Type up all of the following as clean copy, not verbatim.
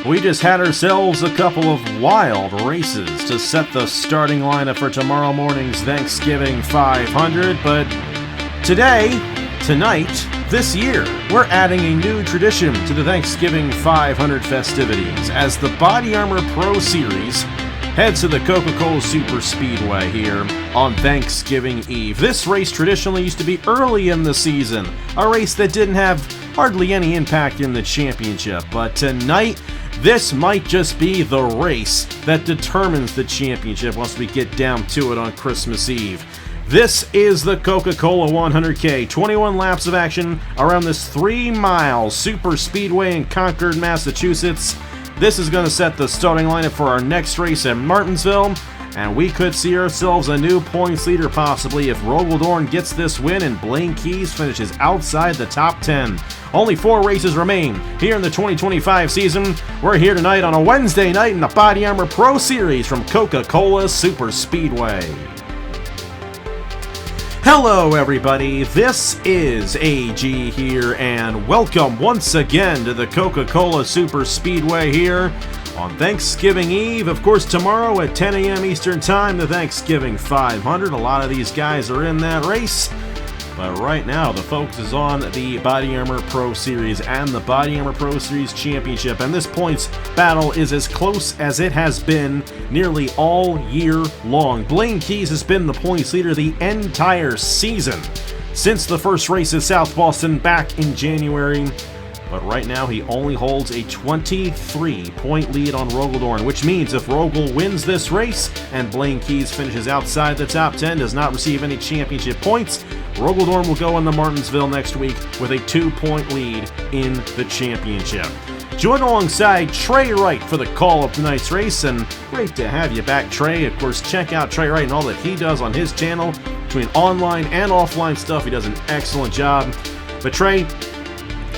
We just had ourselves a couple of wild races to set the starting lineup for tomorrow morning's Thanksgiving 500, but tonight, this year, we're adding a new tradition to the Thanksgiving 500 festivities as the BodyArmor Pro Series heads to the Coca-Cola Superspeedway here on Thanksgiving Eve. This race traditionally used to be early in the season, a race that didn't have hardly any impact in the championship, but tonight, this might just be the race that determines the championship once we get down to it on Christmas Eve. This is the Coca-Cola 100K, 21 laps of action around this 3-mile super speedway in Concord, Massachusetts. This is going to set the starting lineup for our next race at Martinsville, and we could see ourselves a new points leader possibly if Rogaldorn gets this win and Blaine Keyes finishes outside the top 10. Only 4 races remain here in the 2025 season. We're here tonight on a Wednesday night in the BodyArmor Pro Series from Coca-Cola Superspeedway. Hello everybody, this is AG here, and welcome once again to the Coca-Cola Superspeedway here on Thanksgiving Eve. Of course, tomorrow at 10 a.m. Eastern Time, the Thanksgiving 500. A lot of these guys are in that race. But right now, the focus is on the BodyArmor Pro Series and the BodyArmor Pro Series Championship. And this points battle is as close as it has been nearly all year long. Blaine Keyes has been the points leader the entire season since the first race at South Boston back in January. But right now, he only holds a 23-point lead on Rogaldorn, which means if Rogel wins this race and Blaine Keyes finishes outside the top 10, does not receive any championship points, Rogaldorn will go into Martinsville next week with a 2-point lead in the championship. Join alongside Trey Wright for the call of tonight's race, and great to have you back, Trey. Of course, check out Trey Wright and all that he does on his channel. Between online and offline stuff, he does an excellent job. But Trey,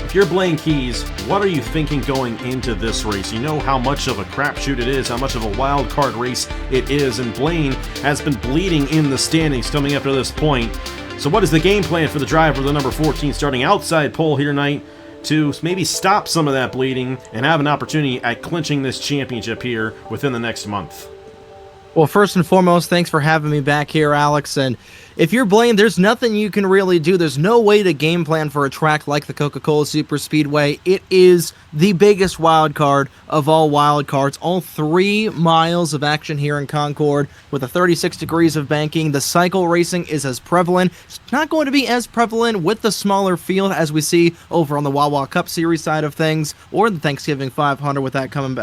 if you're Blaine Keyes, what are you thinking going into this race? You know how much of a crapshoot it is, how much of a wild card race it is, and Blaine has been bleeding in the standings coming up to this point. So what is the game plan for the driver, the number 14 starting outside pole here tonight, to maybe stop some of that bleeding and have an opportunity at clinching this championship here within the next month? Well, first and foremost, thanks for having me back here, Alex. And if you're Blaine, there's nothing you can really do. There's no way to game plan for a track like the Coca-Cola Superspeedway. It is the biggest wild card of all wild cards. All 3 miles of action here in Concord with a 36 degrees of banking. The cycle racing is as prevalent. It's not going to be as prevalent with the smaller field as we see over on the Wawa Cup Series side of things, or the Thanksgiving 500 with that coming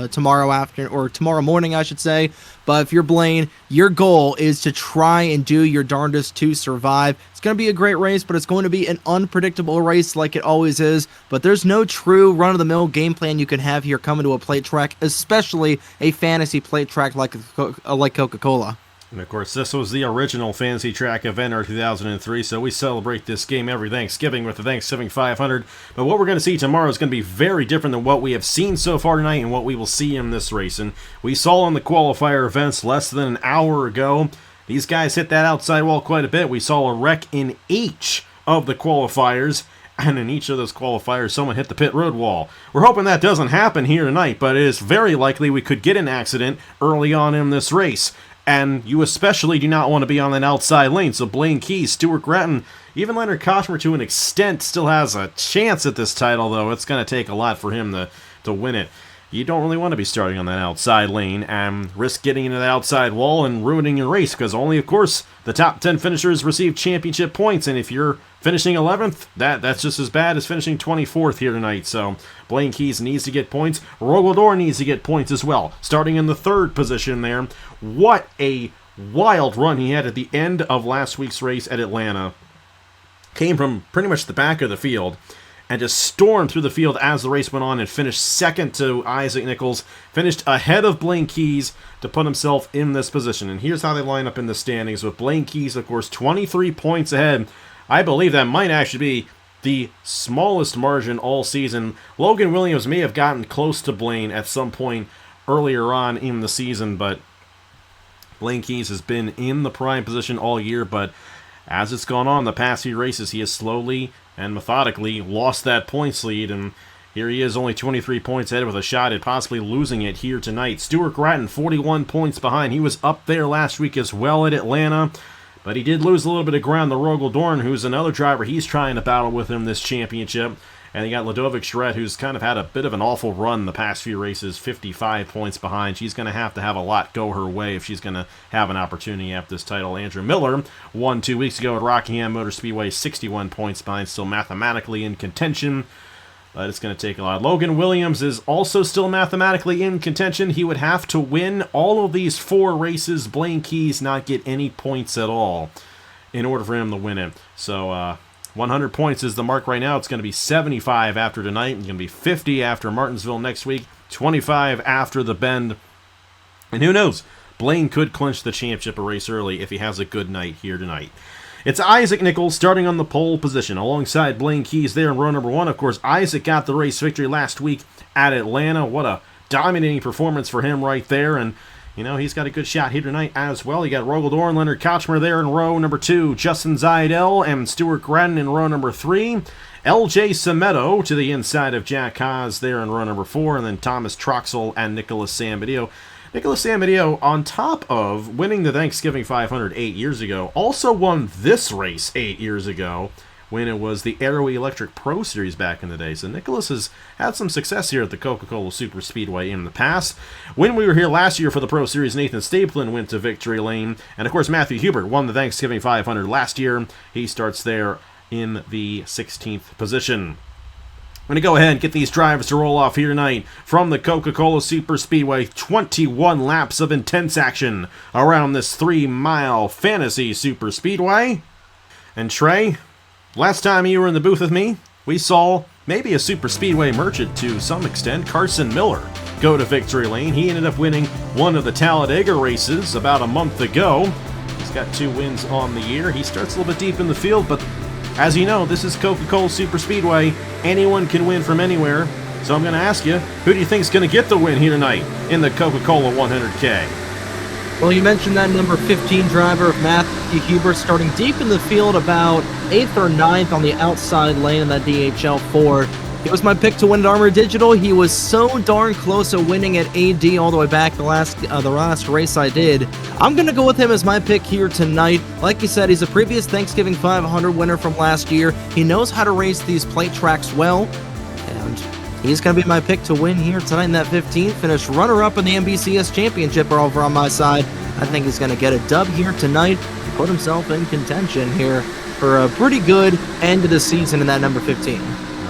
tomorrow afternoon, or tomorrow morning, I should say. But if you're Blaine, your goal is to try and do your darndest to survive. It's going to be a great race, but it's going to be an unpredictable race like it always is. But there's no true run-of-the-mill game plan you can have here coming to a plate track, especially a fantasy plate track like Coca-Cola. And of course, this was the original fantasy track of NR2003, so we celebrate this game every Thanksgiving with the Thanksgiving 500. But what we're going to see tomorrow is going to be very different than what we have seen so far tonight and what we will see in this race. And we saw in the qualifier events less than an hour ago, these guys hit that outside wall quite a bit. We saw a wreck in each of the qualifiers, and in each of those qualifiers, someone hit the pit road wall. We're hoping that doesn't happen here tonight, but it is very likely we could get an accident early on in this race. And you especially do not want to be on an outside lane. So Blaine Keyes, Stuart Gratton, even Leonard Koshmer to an extent still has a chance at this title, though it's going to take a lot for him to win it. You don't really want to be starting on that outside lane and risk getting into that outside wall and ruining your race, because only, of course, the top 10 finishers receive championship points, and if you're finishing 11th, that's just as bad as finishing 24th here tonight. So Blaine Keyes needs to get points. Rogaldorn needs to get points as well, starting in the 3rd position there. What a wild run he had at the end of last week's race at Atlanta. Came from pretty much the back of the field and just stormed through the field as the race went on and finished second to Isaac Nichols, finished ahead of Blaine Keyes to put himself in this position. And here's how they line up in the standings, with Blaine Keyes, of course, 23 points ahead. I believe that might actually be the smallest margin all season. Logan Williams may have gotten close to Blaine at some point earlier on in the season, but Blaine Keyes has been in the prime position all year, but as it's gone on the past few races, he has slowly and methodically lost that points lead, and Here he is, only 23 points ahead with a shot at possibly losing it here tonight. Stuart Gratton, 41 points behind. He was up there last week as well at Atlanta, but he did lose a little bit of ground to Rogel Dorn, who's another driver. He's trying to battle with him this championship. And you got Ludovic Charette, who's kind of had a bit of an awful run the past few races, 55 points behind. She's going to have a lot go her way if she's going to have an opportunity at this title. Andrew Miller won 2 weeks ago at Rockingham Motor Speedway, 61 points behind, still mathematically in contention. But it's going to take a lot. Logan Williams is also still mathematically in contention. He would have to win all of these 4 races. Blaine Keyes not get any points at all in order for him to win it. So 100 points is the mark right now. It's going to be 75 after tonight. It's going to be 50 after Martinsville next week. 25 after the Bend. And who knows? Blaine could clinch the championship a race early if he has a good night here tonight. It's Isaac Nichols starting on the pole position alongside Blaine Keyes there in row number 1. Of course, Isaac got the race victory last week at Atlanta. What a dominating performance for him right there. And, you know, he's got a good shot here tonight as well. You got Rogel Dorn, Leonard Kochmer there in row number 2. Justin Zaidel and Stuart Gratton in row number 3. LJ Semedo to the inside of Jack Haas there in row number 4. And then Thomas Troxel and Nicholas Sambadio. Nicholas Sambadio, on top of winning the Thanksgiving 500 8 years ago, also won this race 8 years ago when it was the Aero Electric Pro Series back in the day. So Nicholas has had some success here at the Coca-Cola Superspeedway in the past. When we were here last year for the Pro Series, Nathan Stapleton went to victory lane. And, of course, Matthew Hubert won the Thanksgiving 500 last year. He starts there in the 16th position. I'm going to go ahead and get these drivers to roll off here tonight from the Coca-Cola Superspeedway. 21 laps of intense action around this 3-mile fantasy superspeedway. And Trey, last time you were in the booth with me, we saw maybe a superspeedway merchant to some extent, Carson Miller, go to victory lane. He ended up winning one of the Talladega races about a month ago. He's got 2 wins on the year. He starts a little bit deep in the field, but as you know, this is Coca-Cola Superspeedway. Anyone can win from anywhere. So I'm going to ask you, who do you think is going to get the win here tonight in the Coca-Cola 100K? Well, you mentioned that number 15 driver, Matthew Hubert, starting deep in the field, about 8th or 9th on the outside lane in that DHL 4. It was my pick to win at Armor Digital. He was so darn close to winning at AD all the way back the last race I did. I'm going to go with him as my pick here tonight. Like you said, he's a previous Thanksgiving 500 winner from last year. He knows how to race these plate tracks well, and he's going to be my pick to win here tonight in that 15th. Finish runner-up in the NBCS Championship over on my side. I think he's going to get a dub here tonight and put himself in contention here for a pretty good end of the season in that number 15.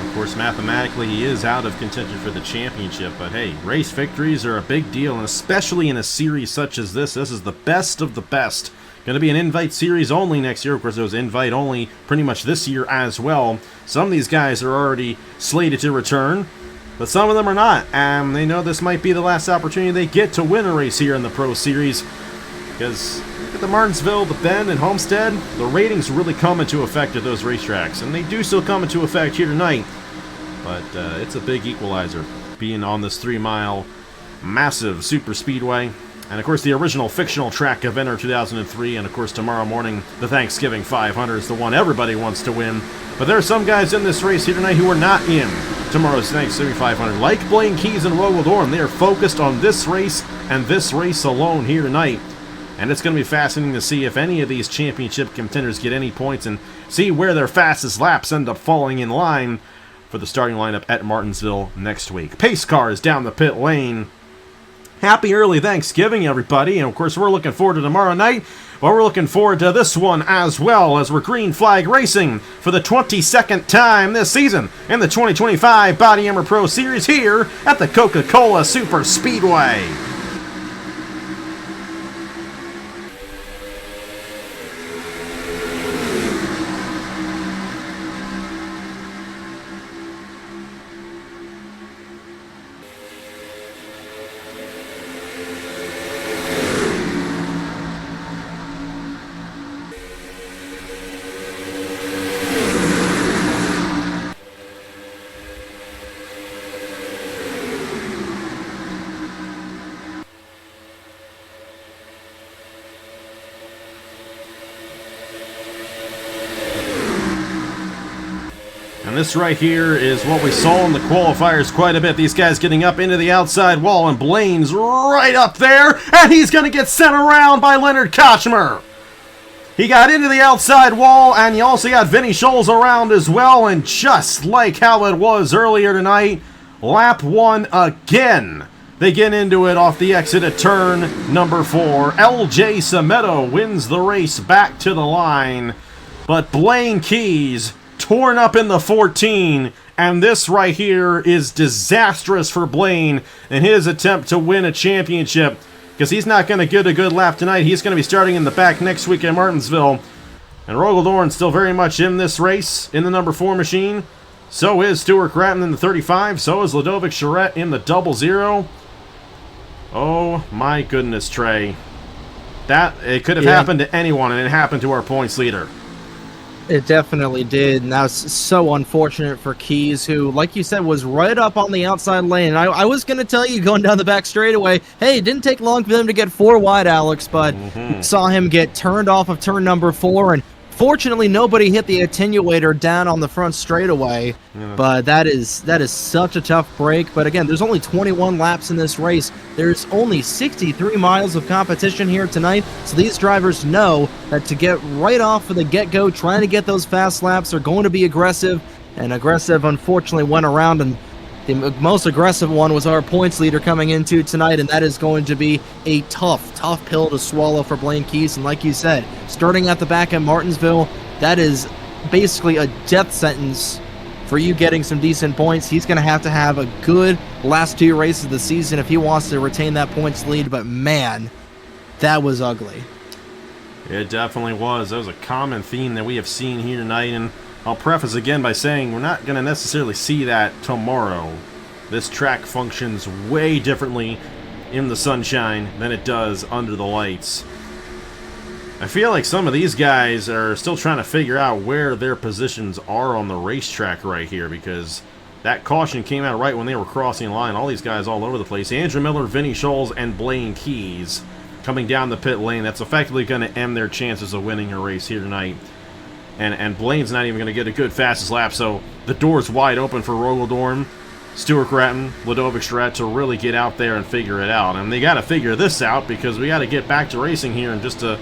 Of course, mathematically, he is out of contention for the championship, but hey, race victories are a big deal, and especially in a series such as this. This is the best of the best. Going to be an invite series only next year. Of course, it was invite only pretty much this year as well. Some of these guys are already slated to return, but some of them are not, and they know this might be the last opportunity they get to win a race here in the Pro Series, because look at the Martinsville, the Bend, and Homestead. The ratings really come into effect at those racetracks, and they do still come into effect here tonight. But it's a big equalizer, being on this 3-mile massive super speedway. And, of course, the original fictional track of NR2003. And, of course, tomorrow morning, the Thanksgiving 500 is the one everybody wants to win. But there are some guys in this race here tonight who are not in tomorrow's Thanksgiving 500. Like Blaine Keyes and Rogel Dorn, they are focused on this race and this race alone here tonight. And it's going to be fascinating to see if any of these championship contenders get any points and see where their fastest laps end up falling in line for the starting lineup at Martinsville next week. Pace cars down the pit lane. Happy early Thanksgiving, everybody. And, of course, we're looking forward to tomorrow night. Well, we're looking forward to this one as well, as we're green flag racing for the 22nd time this season in the 2025 BodyArmor Pro Series here at the Coca-Cola Superspeedway. this right here is what we saw in the qualifiers quite a bit. These guys getting up into the outside wall, and Blaine's right up there, and he's going to get sent around by Leonard Kochmer. He got into the outside wall, and you also got Vinny Scholes around as well, and just like how it was earlier tonight, lap 1 again. They get into it off the exit at turn number 4. LJ Semedo wins the race back to the line, but Blaine Keyes torn up in the 14, and this right here is disastrous for Blaine in his attempt to win a championship, because he's not going to get a good lap tonight. He's going to be starting in the back next week in Martinsville. And Rogeldorn still very much in this race in the number 4 machine. So is Stuart Gratton in the 35. So is Ludovic Charette in the 00. Oh my goodness, Trey. It could have happened to anyone, and it happened to our points leader. It definitely did, and that was so unfortunate for Keyes, who, like you said, was right up on the outside lane. I was going to tell you, going down the back straightaway, hey, it didn't take long for them to get 4 wide, Alex, but saw him get turned off of turn number 4, and fortunately nobody hit the attenuator down on the front straightaway, but that is such a tough break. But again, there's only 21 laps in this race. There's only 63 miles of competition here tonight, so these drivers know that to get right off of the get-go, trying to get those fast laps, are going to be aggressive, and aggressive unfortunately went around, and the most aggressive one was our points leader coming into tonight, and that is going to be a tough pill to swallow for Blaine Keyes. And like you said, starting at the back at Martinsville, that is basically a death sentence for you getting some decent points. He's going to have a good last 2 races of the season if he wants to retain that points lead, but man, that was ugly. It definitely was. That was a common theme that we have seen here tonight, and I'll preface again by saying we're not going to necessarily see that tomorrow. This track functions way differently in the sunshine than it does under the lights. I feel like some of these guys are still trying to figure out where their positions are on the racetrack right here, because that caution came out right when they were crossing the line. All these guys all over the place. Andrew Miller, Vinny Scholes, and Blaine Keyes coming down the pit lane. That's effectively going to end their chances of winning a race here tonight. And Blaine's not even going to get a good fastest lap, so the door's wide open for Rogeldorn, Stuart Gratton, Ludovic Charette to really get out there and figure it out. And they got to figure this out, because we got to get back to racing here in just a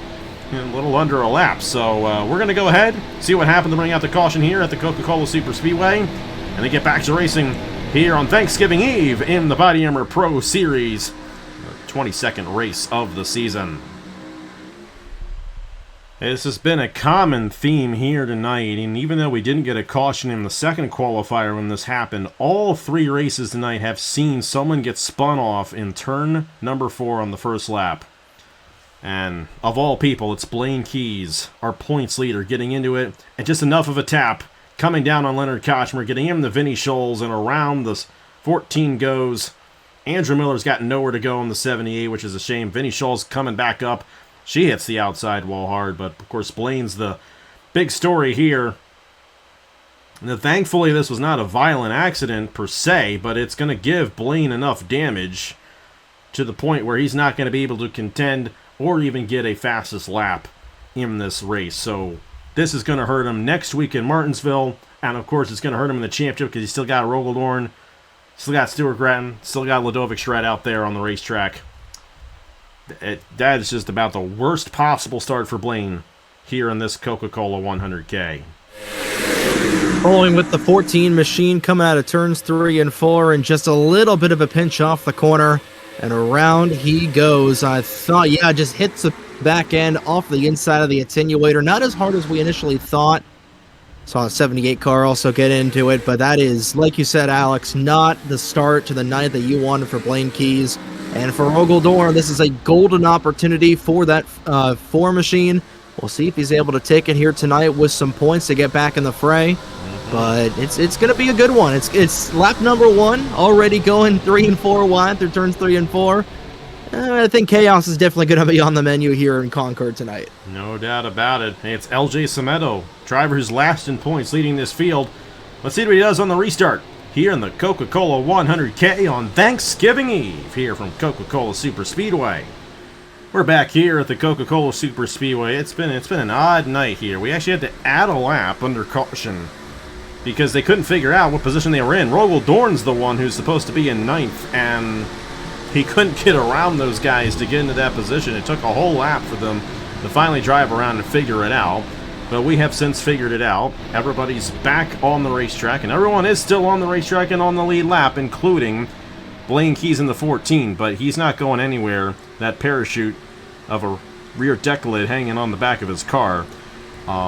little under a lap. So we're going to go ahead, see what happened to bring out the caution here at the Coca-Cola Superspeedway, and then get back to racing here on Thanksgiving Eve in the BodyArmor Pro Series, the 22nd race of the season. This has been a common theme here tonight, and even though we didn't get a caution in the second qualifier when this happened, all 3 races tonight have seen someone get spun off in turn number 4 on the first lap. And of all people, it's Blaine Keyes, our points leader, getting into it, and just enough of a tap, coming down on Leonard Kochmer, getting him the Vinny Scholes, and around the 14 goes. Andrew Miller's got nowhere to go in the 78, which is a shame. Vinny Scholes coming back up. She hits the outside wall hard, but of course Blaine's the big story here. Now, thankfully, this was not a violent accident per se, but it's going to give Blaine enough damage to the point where he's not going to be able to contend or even get a fastest lap in this race. So this is going to hurt him next week in Martinsville, and of course it's going to hurt him in the championship because he's still got Rogeldorn, still got Stuart Gratton, still got Ludovic Charette out there on the racetrack. That is just about the worst possible start for Blaine here in this Coca-Cola 100K. Rolling with the 14 machine coming out of turns 3 and 4, and just a little bit of a pinch off the corner, and around he goes. I thought, just hits the back end off the inside of the attenuator. Not as hard as we initially thought. Saw a 78 car also get into it, but that is, like you said, Alex, not the start to the night that you wanted for Blaine Keyes. And for Rogeldorn, this is a golden opportunity for that 4 machine. We'll see if he's able to take it here tonight with some points to get back in the fray. But it's going to be a good one. It's lap number 1, already going 3 and 4 wide through turns 3 and 4. I think chaos is definitely going to be on the menu here in Concord tonight. No doubt about it. Hey, it's LJ Semedo, driver who's last in points, leading this field. Let's see what he does on the restart here in the Coca-Cola 100K on Thanksgiving Eve here from Coca-Cola Superspeedway. We're back here at the Coca-Cola Superspeedway. It's been an odd night here. We actually had to add a lap under caution because they couldn't figure out what position they were in. Rogel Dorn's the one who's supposed to be in 9th, and he couldn't get around those guys to get into that position. It took a whole lap for them to finally drive around and figure it out. But we have since figured it out. Everybody's back on the racetrack, and everyone is still on the racetrack and on the lead lap, including Blaine Keyes in the 14, but he's not going anywhere. That parachute of a rear deck lid hanging on the back of his car.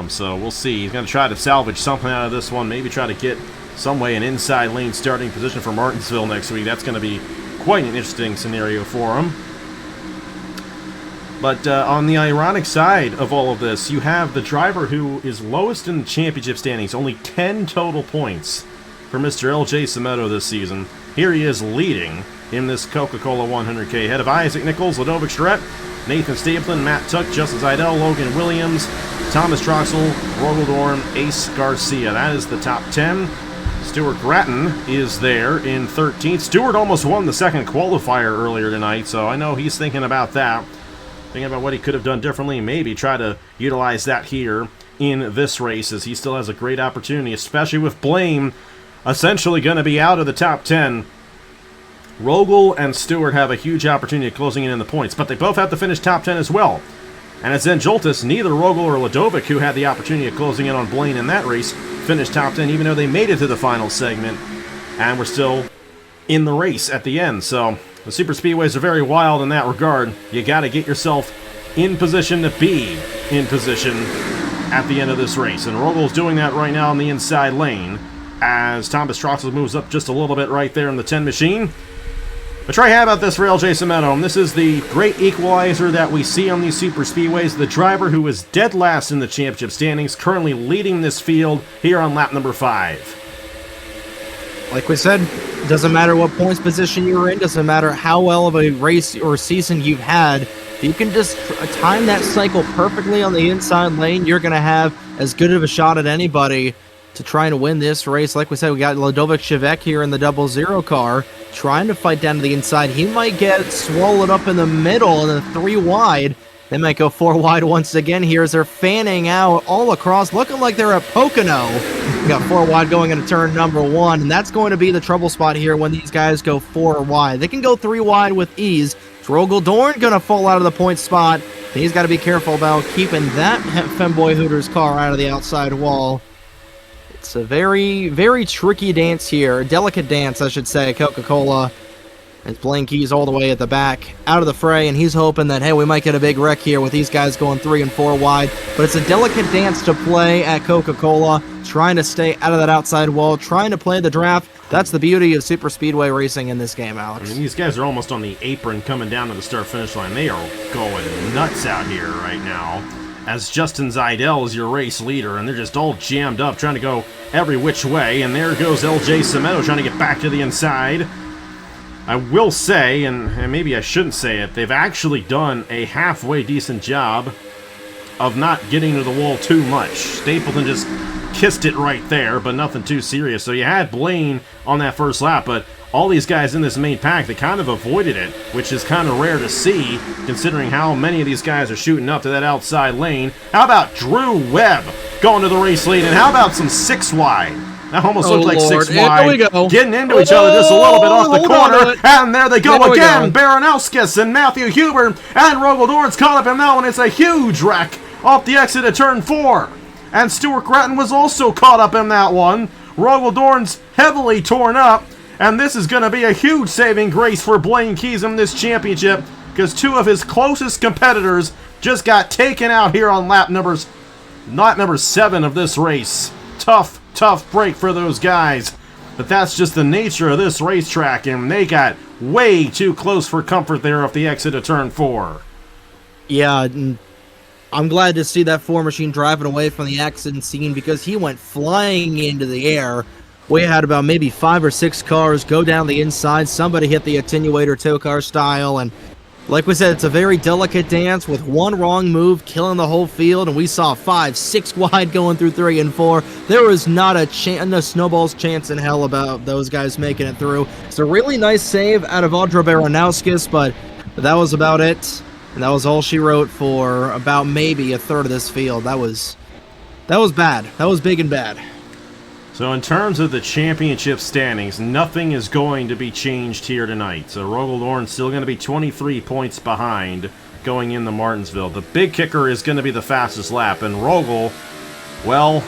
So we'll see. He's going to try to salvage something out of this one, maybe try to get some way an inside lane starting position for Martinsville next week. That's going to be quite an interesting scenario for him. But on the ironic side of all of this, you have the driver who is lowest in the championship standings, only 10 total points for Mr. LJ Semedo this season. Here he is leading in this Coca-Cola 100K, ahead of Isaac Nichols, Ladovic Charette, Nathan Stapleton, Matt Tuck, Justin Zidell, Logan Williams, Thomas Troxel, Rogel Dorn, Ace Garcia. That is the top 10. Stuart Grattan is there in 13th. Stuart almost won the second qualifier earlier tonight, so I know he's thinking about that. Thinking about what he could have done differently, maybe try to utilize that here in this race, as he still has a great opportunity, especially with Blaine essentially going to be out of the top 10. Rogel and Stewart have a huge opportunity of closing in the points, but they both have to finish top 10 as well. And at Zen Joltis, neither Rogel or Ladovic, who had the opportunity of closing in on Blaine in that race, finished top 10, even though they made it to the final segment, and were still in the race at the end. So the super speedways are very wild in that regard. You got to get yourself in position to be in position at the end of this race. And Rogel's doing that right now in the inside lane, as Thomas Troxel moves up just a little bit right there in the 10 machine. But Trey, how about this for LJ Semedo? This is the great equalizer that we see on these super speedways. The driver who is dead last in the championship standings, currently leading this field here on lap number 5. Like we said, doesn't matter what points position you're in, doesn't matter how well of a race or season you've had. If you can just time that cycle perfectly on the inside lane, you're going to have as good of a shot at anybody to try and win this race. Like we said, we got Ladovic Chevek here in the 00 car, trying to fight down to the inside. He might get swallowed up in the middle and then 3 wide. They might go 4 wide once again here as they're fanning out all across, looking like they're at Pocono. We got 4 wide going into turn number 1, and that's going to be the trouble spot here when these guys go 4 wide. They can go 3 wide with ease. Rogel Dorn going to fall out of the point spot. He's got to be careful about keeping that Femboy Hooters car out of the outside wall. It's a very, very tricky dance here. Delicate dance, I should say, Coca-Cola. It's Blaine Keyes all the way at the back, out of the fray, and he's hoping that, hey, we might get a big wreck here with these guys going 3 and 4 wide. But it's a delicate dance to play at Coca-Cola, trying to stay out of that outside wall, trying to play the draft. That's the beauty of super speedway racing in this game, Alex. I mean, these guys are almost on the apron coming down to the start-finish line. They are going nuts out here right now, as Justin Zidell is your race leader, and they're just all jammed up, trying to go every which way. And there goes LJ Semedo trying to get back to the inside. I will say, and maybe I shouldn't say it, they've actually done a halfway decent job of not getting to the wall too much. Stapleton just kissed it right there, but nothing too serious. So you had Blaine on that first lap, but all these guys in this main pack, they kind of avoided it, which is kind of rare to see, considering how many of these guys are shooting up to that outside lane. How about Drew Webb going to the race lead, and how about some 6 wide? That almost looked like Lord. 6 wide. There we go. Getting into each other just a little bit off the corner. And there they go There we again. go. Baranowskis and Matthew Huber. And Rogel Dorn's caught up in that one. It's a huge wreck off the exit of turn 4. And Stuart Grattan was also caught up in that one. Rogel Dorn's heavily torn up. And this is going to be a huge saving grace for Blaine Keyes in this championship, because 2 of his closest competitors just got taken out here on lap number 7 of this race. Tough break for those guys, but that's just the nature of this racetrack, and they got way too close for comfort there off the exit of turn 4. Yeah, I'm glad to see that 4 machine driving away from the accident scene, because he went flying into the air. We had about maybe 5 or 6 cars go down the inside. Somebody hit the attenuator tow car style, and like we said, it's a very delicate dance with one wrong move killing the whole field, and we saw 5, 6 wide going through 3 and 4. There was not a snowball's chance in hell about those guys making it through. It's a really nice save out of Audra Baranowskis, but that was about it. And that was all she wrote for about maybe a third of this field. That was bad. That was big and bad. So in terms of the championship standings, nothing is going to be changed here tonight. So Rogaldorn's still going to be 23 points behind going into Martinsville. The big kicker is going to be the fastest lap, and Rogel, well,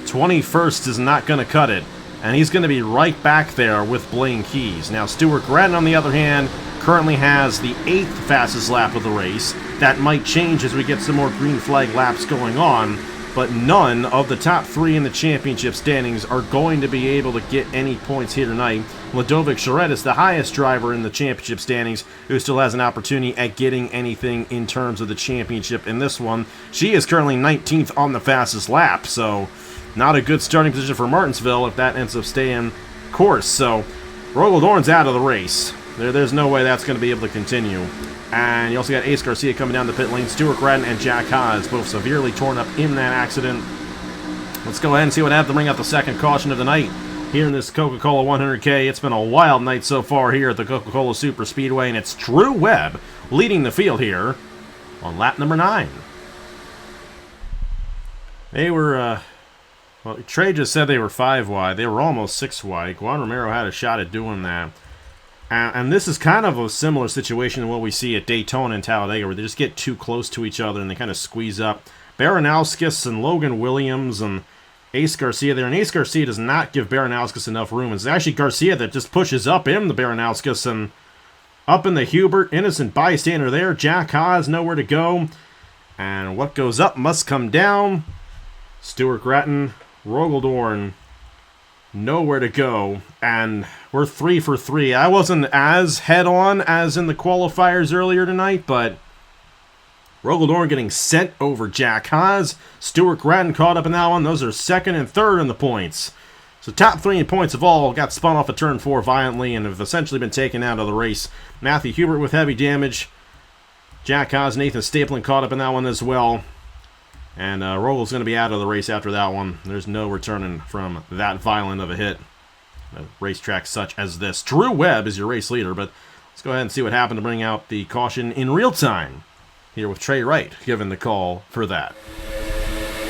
21st is not going to cut it. And he's going to be right back there with Blaine Keyes. Now, Stuart Grattan, on the other hand, currently has the 8th fastest lap of the race. That might change as we get some more green flag laps going on, but none of the top 3 in the championship standings are going to be able to get any points here tonight. Ludovic Charette is the highest driver in the championship standings, who still has an opportunity at getting anything in terms of the championship in this one. She is currently 19th on the fastest lap, so not a good starting position for Martinsville if that ends up staying course. So Rogaldorn's out of the race. There's no way that's going to be able to continue. And you also got Ace Garcia coming down the pit lane. Stuart Grattan and Jack Haas both severely torn up in that accident. Let's go ahead and see what happens to bring out the second caution of the night here in this Coca-Cola 100K. It's been a wild night so far here at the Coca-Cola Superspeedway, and it's Drew Webb leading the field here on lap number 9. They were, well, Trey just said they were 5 wide. They were almost 6 wide. Juan Romero had a shot at doing that. And this is kind of a similar situation to what we see at Daytona and Talladega, where they just get too close to each other and they kind of squeeze up. Baranowskis and Logan Williams and Ace Garcia there. And Ace Garcia does not give Baranowskis enough room. It's actually Garcia that just pushes up in the Baranowskis and up in the Hubert. Innocent bystander there. Jack Haas nowhere to go. And what goes up must come down. Stuart Grattan, Rogaldorn, nowhere to go, and we're 3 for 3. I wasn't as head-on as in the qualifiers earlier tonight, but Rogaldorn getting sent over Jack Haas. Stuart Grattan caught up in that one. Those are 2nd and 3rd in the points. So top 3 in points of all got spun off of turn 4 violently and have essentially been taken out of the race. Matthew Hubert with heavy damage. Jack Haas, Nathan Stapleton caught up in that one as well. And Rogel's going to be out of the race after that one. There's no returning from that violent of a hit. A racetrack such as this. Drew Webb is your race leader, but let's go ahead and see what happened to bring out the caution in real time. Here with Trey Wright giving the call for that.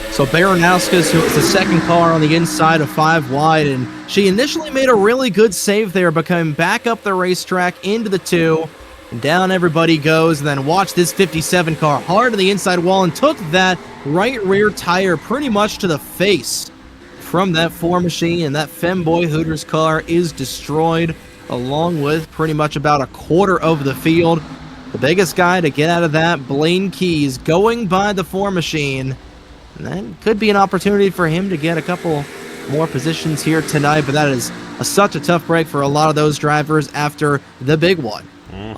So Baranowskis, who was the second car on the inside of 5 wide, and she initially made a really good save there, but coming back up the racetrack into the 2. And down everybody goes, and then watch this 57 car hard to the inside wall and took that right rear tire pretty much to the face from that 4 machine, and that Femboy Hooters car is destroyed, along with pretty much about a quarter of the field. The biggest guy to get out of that, Blaine Keyes, going by the 4 machine. And that could be an opportunity for him to get a couple more positions here tonight, but that is such a tough break for a lot of those drivers after the big one.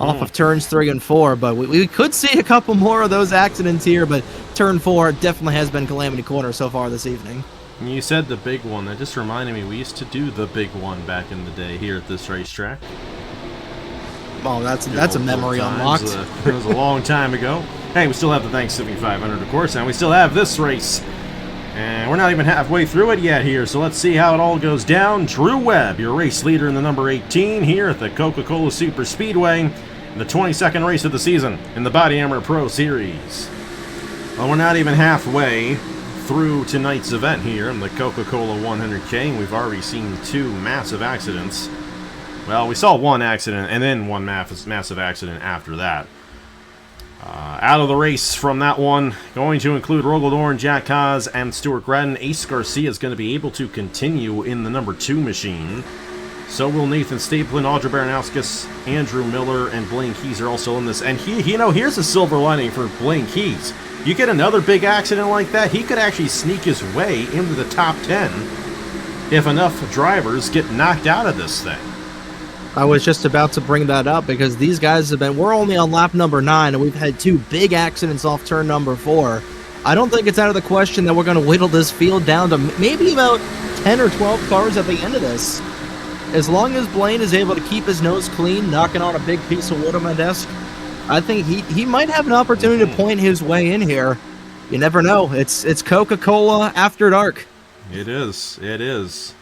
Off of turns 3 and 4, but we could see a couple more of those accidents here, but turn 4 definitely has been Calamity Corner so far this evening. You said the big one. That just reminded me, we used to do the big one back in the day here at this racetrack. Oh, that's a memory unlocked. It was a long time ago. Hey, we still have the Thanksgiving 500, of course, and we still have this race. And we're not even halfway through it yet here, so let's see how it all goes down. Drew Webb, your race leader in the number 18 here at the Coca-Cola Superspeedway, the 22nd race of the season in the BodyArmor Pro Series. Well, we're not even halfway through tonight's event here in the Coca-Cola 100K, and we've already seen 2 massive accidents. Well, we saw 1 accident and then 1 massive accident after that. Out of the race from that one, going to include Rogaldorn, Jack Haas, and Stuart Grattan. Ace Garcia is going to be able to continue in the number 2 machine. So will Nathan Stapleton, Audra Baranowskis, Andrew Miller, and Blaine Keyes are also in this. And here's a silver lining for Blaine Keyes. You get another big accident like that, he could actually sneak his way into the top 10 if enough drivers get knocked out of this thing. I was just about to bring that up because these guys we're only on lap number 9 and we've had 2 big accidents off turn number 4. I don't think it's out of the question that we're going to whittle this field down to maybe about 10 or 12 cars at the end of this. As long as Blaine is able to keep his nose clean, knocking on a big piece of wood on my desk, I think he might have an opportunity to point his way in here. You never know. It's Coca-Cola after dark. It is.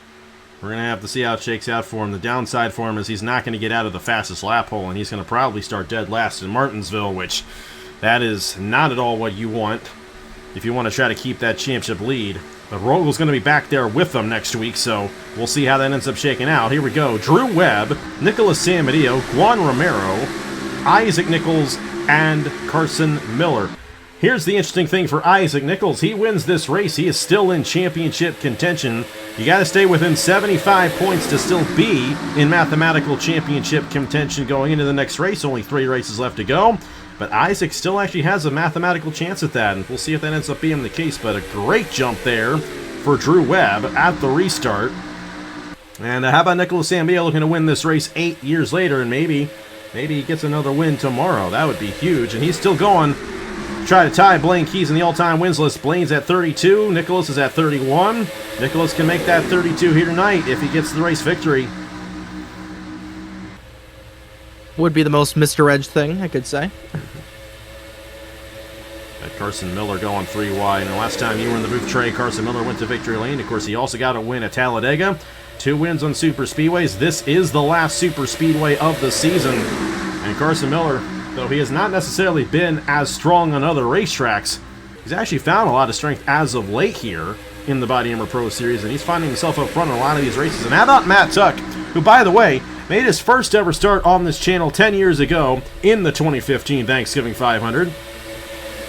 We're going to have to see how it shakes out for him. The downside for him is he's not going to get out of the fastest lap hole, and he's going to probably start dead last in Martinsville, which that is not at all what you want if you want to try to keep that championship lead. But Rogel's going to be back there with them next week, so we'll see how that ends up shaking out. Here we go. Drew Webb, Nicholas Samadillo, Juan Romero, Isaac Nichols, and Carson Miller. Here's the interesting thing for Isaac Nichols. He wins this race. He is still in championship contention. You got to stay within 75 points to still be in mathematical championship contention going into the next race. Only 3 races left to go. But Isaac still actually has a mathematical chance at that, and we'll see if that ends up being the case. But a great jump there for Drew Webb at the restart. And how about Nicholas Samadillo looking to win this race 8 years later, and maybe he gets another win tomorrow. That would be huge, and he's still going. Try to tie Blaine Keyes in the all-time wins list. Blaine's at 32. Nicholas is at 31. Nicholas can make that 32 here tonight if he gets the race victory. Would be the most Mr. Edge thing, I could say. Carson Miller going 3 wide. And the last time you were in the booth, Trey, Carson Miller went to victory lane. Of course, he also got a win at Talladega. 2 wins on super speedways. This is the last super speedway of the season. And Carson Miller, though he has not necessarily been as strong on other racetracks, he's actually found a lot of strength as of late here in the BodyArmor Pro Series, and he's finding himself up front in a lot of these races. And how about Matt Tuck, who, by the way, made his first ever start on this channel 10 years ago in the 2015 Thanksgiving 500.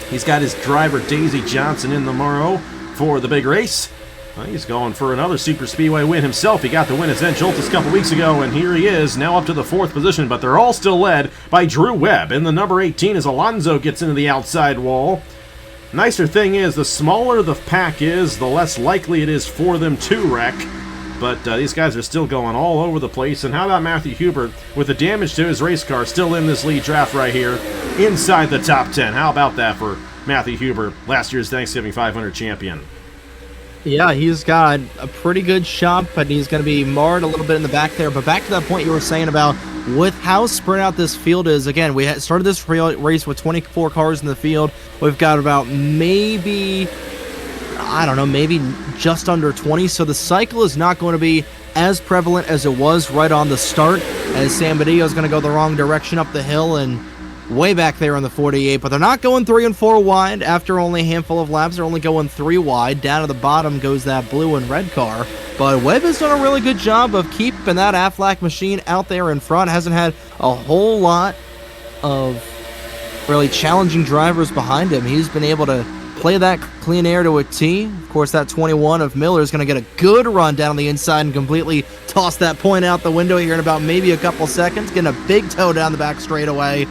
He's got his driver Daisy Johnson in tomorrow for the big race. Well, he's going for another super speedway win himself. He got the win at Zen Joltis a couple weeks ago, and here he is, now up to the 4th position, but they're all still led by Drew Webb in the number 18 as Alonso gets into the outside wall. Nicer thing is, the smaller the pack is, the less likely it is for them to wreck. But these guys are still going all over the place. And how about Matthew Hubert with the damage to his race car still in this lead draft right here inside the top 10? How about that for Matthew Hubert, last year's Thanksgiving 500 champion? Yeah, he's got a pretty good shot, but he's going to be marred a little bit in the back there. But back to that point you were saying about with how spread out this field is. Again, we started this race with 24 cars in the field. We've got about maybe just under 20. So the cycle is not going to be as prevalent as it was right on the start, as Samadillo is going to go the wrong direction up the hill and way back there on the 48. But they're not going 3 and 4 wide after only a handful of laps. They're only going 3 wide. Down to the bottom goes that blue and red car. But Webb has done a really good job of keeping that Aflac machine out there in front. Hasn't had a whole lot of really challenging drivers behind him. He's been able to play that clean air to a T. Of course, that 21 of Miller is going to get a good run down the inside and completely toss that point out the window here in about maybe a couple seconds, getting a big toe down the back straightaway.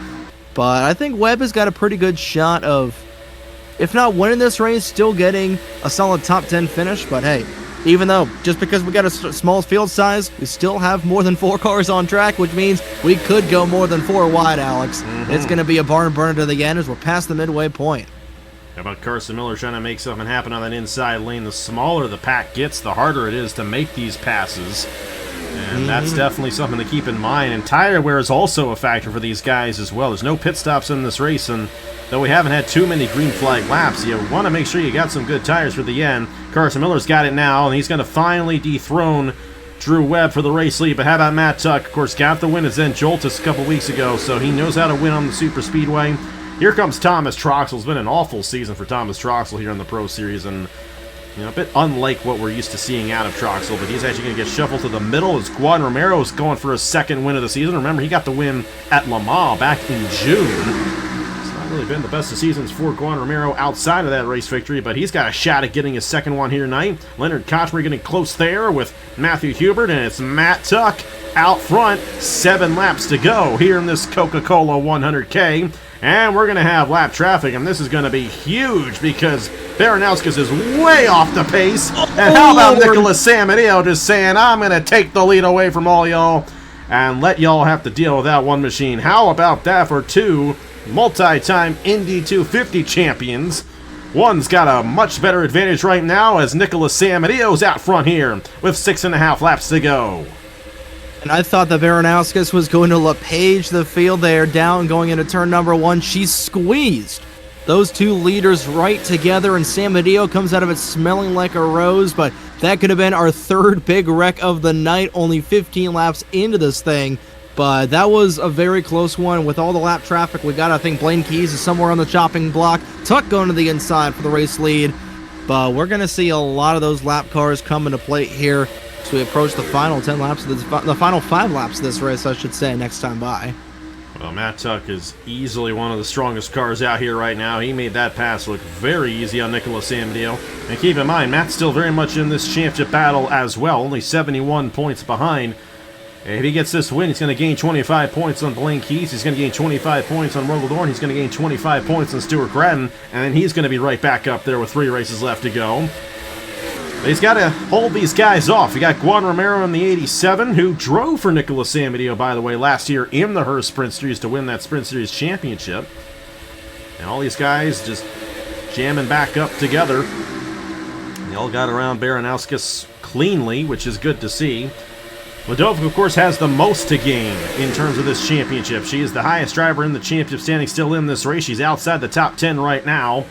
But I think Webb has got a pretty good shot of, if not winning this race, still getting a solid top 10 finish. But hey, even though just because we got a small field size, we still have more than 4 cars on track, which means we could go more than 4 wide, Alex. It's going to be a barn burner to the end as we're past the midway point. How about Carson Miller trying to make something happen on that inside lane? The smaller the pack gets, the harder it is to make these passes. And that's definitely something to keep in mind. And tire wear is also a factor for these guys as well. There's no pit stops in this race, and though we haven't had too many green flag laps, you want to make sure you got some good tires for the end. Carson Miller's got it now, and he's going to finally dethrone Drew Webb for the race lead. But how about Matt Tuck? Of course, got the win at Zen Joltis a couple weeks ago, so he knows how to win on the super speedway. Here comes Thomas Troxel. It's been an awful season for Thomas Troxel here in the Pro Series, and a bit unlike what we're used to seeing out of Troxel, but he's actually going to get shuffled to the middle as Juan Romero is going for his 2nd win of the season. Remember, he got the win at Le Mans back in June. It's not really been the best of seasons for Juan Romero outside of that race victory, but he's got a shot at getting his 2nd one here tonight. Leonard Kochmer getting close there with Matthew Hubert, and it's Matt Tuck out front. 7 laps to go here in this Coca-Cola 100K. And we're going to have lap traffic, and this is going to be huge because Baranowskis is way off the pace. And how about Nicholas Samadillo just saying, I'm going to take the lead away from all y'all and let y'all have to deal with that one machine. How about that for 2 multi-time Indy 250 champions? One's got a much better advantage right now as Nicholas Samadillo's out front here with 6.5 laps to go. And I thought that Baranowskis was going to LePage the field there down going into turn number 1. She squeezed those 2 leaders right together, and Samadillo comes out of it smelling like a rose, but that could have been our 3rd big wreck of the night, only 15 laps into this thing. But that was a very close one. With all the lap traffic we got, I think Blaine Keyes is somewhere on the chopping block. Tuck going to the inside for the race lead. but we're going to see a lot of those lap cars come into play here as we approach the final 10 laps of this, the final 5 laps of this race, I should say, next time by. Well, Matt Tuck is easily one of the strongest cars out here right now. He made that pass look very easy on Nicholas Amadeo. And keep in mind, Matt's still very much in this championship battle as well, only 71 points behind. If he gets this win, he's going to gain 25 points on Blaine Keyes. He's going to gain 25 points on Rogel Dorn. He's going to gain 25 points on Stuart Gratton. And then he's going to be right back up there with 3 races left to go. But he's got to hold these guys off. You got Juan Romero in the 87, who drove for Nicholas Amadeo, by the way, last year in the Hearst Sprint Series to win that Sprint Series championship. And all these guys just jamming back up together. They all got around Baranowskis cleanly, which is good to see. Ladovic, of course, has the most to gain in terms of this championship. She is the highest driver in the championship standing still in this race. She's outside the top 10 right now.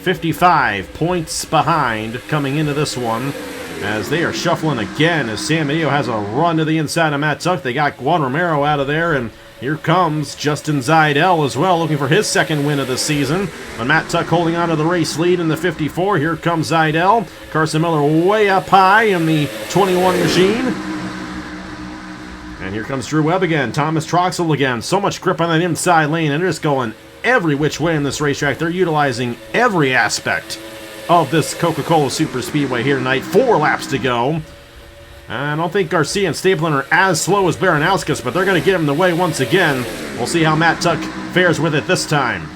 55 points behind coming into this one as they are shuffling again as Sam Amadeo has a run to the inside of Matt Tuck. They got Juan Romero out of there, and here comes Justin Zeidel as well, looking for his second win of the season. But Matt Tuck holding on to the race lead in the 54. Here comes Zeidel. Carson Miller way up high in the 21 machine. And here comes Drew Webb again. Thomas Troxel again. So much grip on that inside lane, and they're just going every which way in this racetrack. They're utilizing every aspect of this Coca-Cola Superspeedway here tonight. 4 laps to go. I don't think Garcia and Stapleton are as slow as Baranowskis, but they're going to give him the way once again. We'll see how Matt Tuck fares with it this time.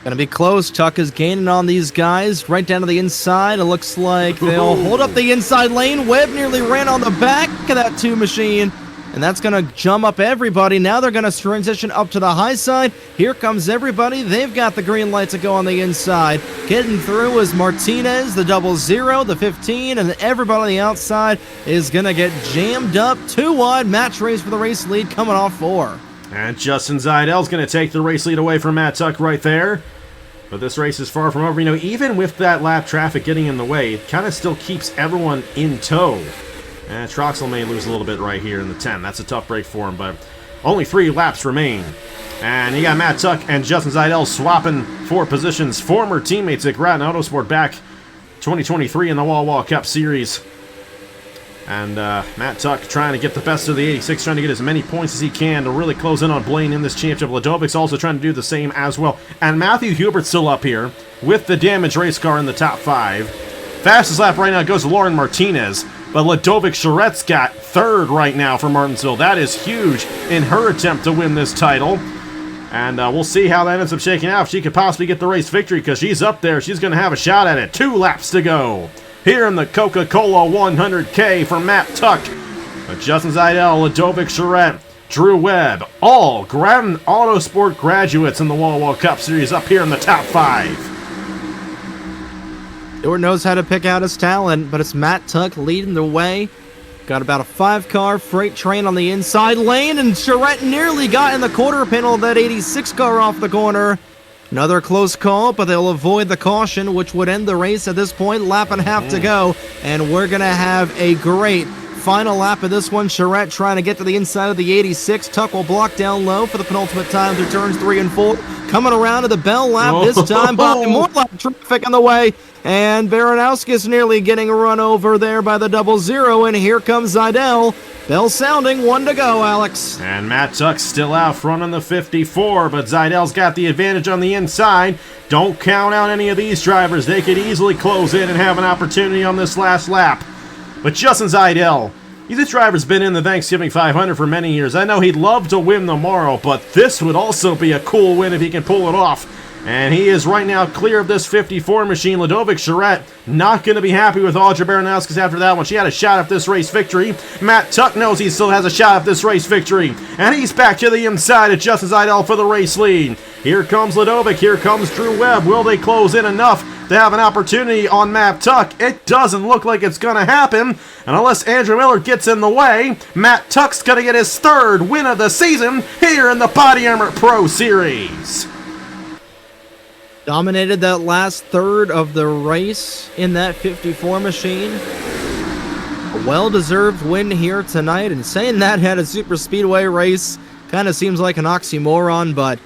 Going to be close. Tuck is gaining on these guys right down to the inside. It looks like they'll hold up the inside lane. Webb nearly ran on the back of that 2 machine. And that's going to jump up everybody. Now they're going to transition up to the high side. Here comes everybody. They've got the green light to go on the inside. Getting through is Martinez, the 00, the 15, and everybody on the outside is going to get jammed up. 2 wide match race for the race lead coming off 4. And Justin Zeidel's going to take the race lead away from Matt Tuck right there. But this race is far from over. You know, even with that lap traffic getting in the way, it kind of still keeps everyone in tow. And Troxel may lose a little bit right here in the 10. That's a tough break for him, but only 3 laps remain. And you got Matt Tuck and Justin Zeidel swapping for positions. Former teammates at Grattan Autosport back 2023 in the Wall Cup Series. And Matt Tuck trying to get the best of the 86, trying to get as many points as he can to really close in on Blaine in this championship. Ladovic's also trying to do the same as well. And Matthew Hubert's still up here with the damaged race car in the top 5. Fastest lap right now goes to Lauren Martinez. But Ladovic Charette's got 3rd right now for Martinsville. That is huge in her attempt to win this title. And we'll see how that ends up shaking out. If she could possibly get the race victory, because she's up there. She's going to have a shot at it. 2 laps to go. Here in the Coca-Cola 100K for Matt Tuck. But Justin Zeidel, Ladovic Charette, Drew Webb, all Grattan Autosport graduates in the Wall Cup Series up here in the top 5. Stewart knows how to pick out his talent, but it's Matt Tuck leading the way. Got about a 5-car freight train on the inside lane, and Charette nearly got in the quarter panel of that 86 car off the corner. Another close call, but they'll avoid the caution, which would end the race at this point. Lap and a half to go, and we're going to have a great final lap of this one. Charette trying to get to the inside of the 86. Tuck will block down low for the penultimate time through turns 3 and 4. Coming around to the bell lap this time, but more lap traffic on the way. And Baranowskis nearly getting run over there by the 00, and here comes Zeidel. Bell sounding, 1 to go, Alex. And Matt Tuck's still out front on the 54, but Zeidel's got the advantage on the inside. Don't count out any of these drivers. They could easily close in and have an opportunity on this last lap. But Justin Zeidel, this driver's been in the Thanksgiving 500 for many years. I know he'd love to win tomorrow, but this would also be a cool win if he can pull it off. And he is right now clear of this 54 machine. Ladovic Charette not going to be happy with Audra Baranowskis after that one. She had a shot at this race victory. Matt Tuck knows he still has a shot at this race victory. And he's back to the inside of Justin Zeidel for the race lead. Here comes Ladovic. Here comes Drew Webb. Will they close in enough to have an opportunity on Matt Tuck? It doesn't look like it's going to happen. And unless Andrew Miller gets in the way, Matt Tuck's going to get his 3rd win of the season here in the BodyArmor Pro Series. Dominated that last third of the race in that 54 machine. A well-deserved win here tonight, and saying that had a super speedway race kind of seems like an oxymoron, but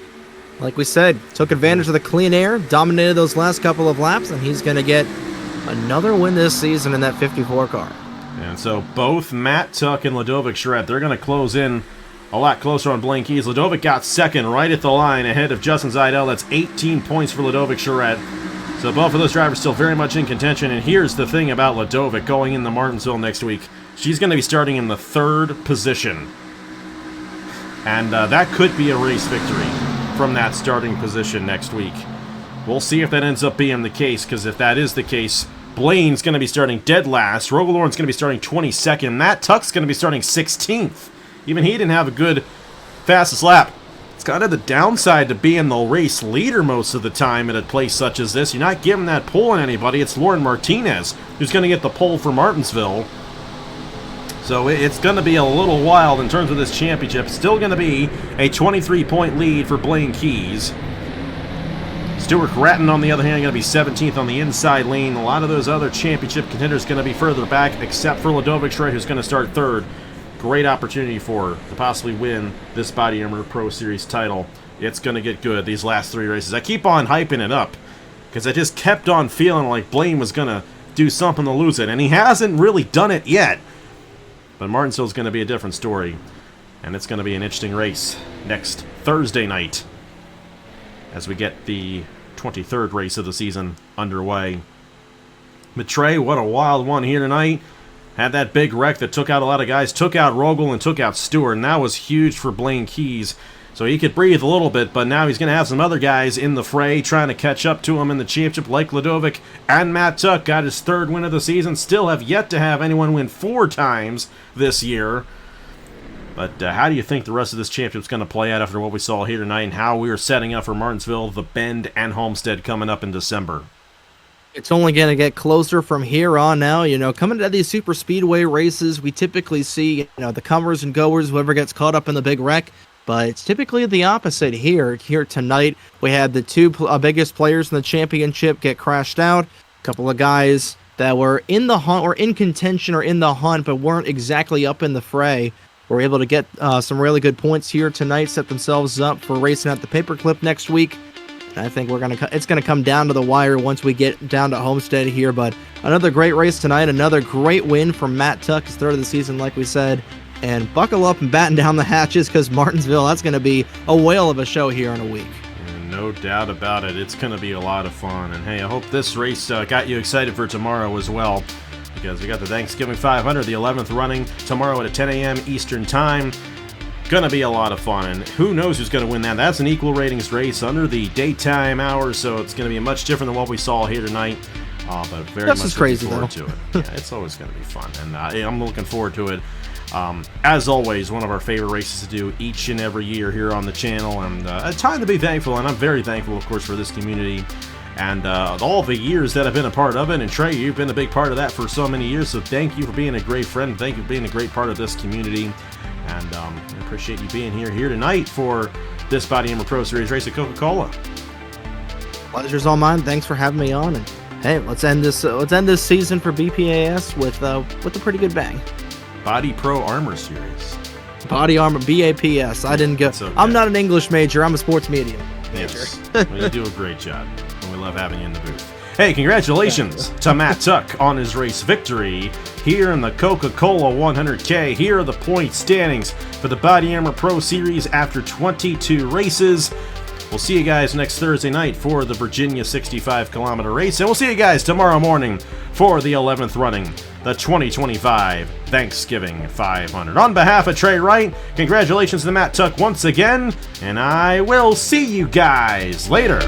Like we said, took advantage of the clean air, dominated those last couple of laps, and he's going to get another win this season in that 54 car. And so both Matt Tuck and Ludovic Charette, they're going to close in a lot closer on Blaine Keyes. Ludovic got second right at the line ahead of Justin Zeidel. That's 18 points for Ludovic Charette. So both of those drivers still very much in contention. And here's the thing about Ludovic going into Martinsville next week. She's going to be starting in the 3rd position. And that could be a race victory from that starting position next week. We'll see if that ends up being the case, because if that is the case, Blaine's going to be starting dead last. Rogelorn's going to be starting 22nd. Matt Tuck's going to be starting 16th. Even he didn't have a good fastest lap. It's kind of the downside to being the race leader most of the time at a place such as this. You're not giving that pole on anybody. It's Lauren Martinez who's going to get the pole for Martinsville. So it's going to be a little wild in terms of this championship. Still going to be a 23-point lead for Blaine Keyes. Stuart Gratton, on the other hand, going to be 17th on the inside lane. A lot of those other championship contenders going to be further back, except for Ludovic Charette, who's going to start 3rd. Great opportunity for her to possibly win this BodyArmor Pro Series title. It's going to get good these last 3 races. I keep on hyping it up because I just kept on feeling like Blaine was going to do something to lose it, and he hasn't really done it yet. But Martinsville's going to be a different story, and it's going to be an interesting race next Thursday night as we get the 23rd race of the season underway. Matre, what a wild one here tonight. Had that big wreck that took out a lot of guys, took out Rogel and took out Stewart, and that was huge for Blaine Keyes. So he could breathe a little bit, but now he's going to have some other guys in the fray trying to catch up to him in the championship, like Ludovic. And Matt Tuck got his 3rd win of the season. Still have yet to have anyone win 4 times this year. But how do you think the rest of this championship's going to play out after what we saw here tonight and how we are setting up for Martinsville, the Bend, and Homestead coming up in December? It's only going to get closer from here on now. You know, coming to these super speedway races, we typically see, you know, the comers and goers, whoever gets caught up in the big wreck. But it's typically the opposite here. Here tonight, we had the 2 biggest players in the championship get crashed out. A couple of guys that were in the hunt, or in contention, or in the hunt, but weren't exactly up in the fray, were able to get some really good points here tonight, set themselves up for racing at the Paperclip next week. I think it's gonna come down to the wire once we get down to Homestead here. But another great race tonight, another great win from Matt Tuck, his 3rd of the season, like we said. And buckle up and batten down the hatches, because Martinsville, that's gonna be a whale of a show here in a week. No doubt about it. It's gonna be a lot of fun. And hey, I hope this race got you excited for tomorrow as well, because we got the Thanksgiving 500, the 11th running tomorrow at 10 a.m. Eastern Time. Gonna be a lot of fun, and who knows who's gonna win that. That's an equal ratings race under the daytime hours, so it's gonna be much different than what we saw here tonight. But very much looking forward to it. Yeah, it's always gonna be fun, and I'm looking forward to it. As always, one of our favorite races to do each and every year here on the channel, and a time to be thankful, and I'm very thankful, of course, for this community and all the years that I've been a part of it. And Trey, you've been a big part of that for so many years, so thank you for being a great friend. Thank you for being a great part of this community. And I appreciate you being here tonight for this BodyArmor Pro Series race at Coca-Cola. Pleasure's all mine. Thanks for having me on. And hey, let's end this season for BPAS with a pretty good bang. Body Pro Armor Series. BodyArmor BAPS. I didn't go. Okay. I'm not an English major. I'm a sports media major. Yes. Well, you do a great job, and we love having you in the booth. Hey, congratulations to Matt Tuck on his race victory here in the Coca-Cola 100K. Here are the point standings for the BodyArmor Pro Series after 22 races. We'll see you guys next Thursday night for the Virginia 65-kilometer race, and we'll see you guys tomorrow morning for the 11th running, the 2025 Thanksgiving 500. On behalf of Trey Wright, congratulations to Matt Tuck once again, and I will see you guys later.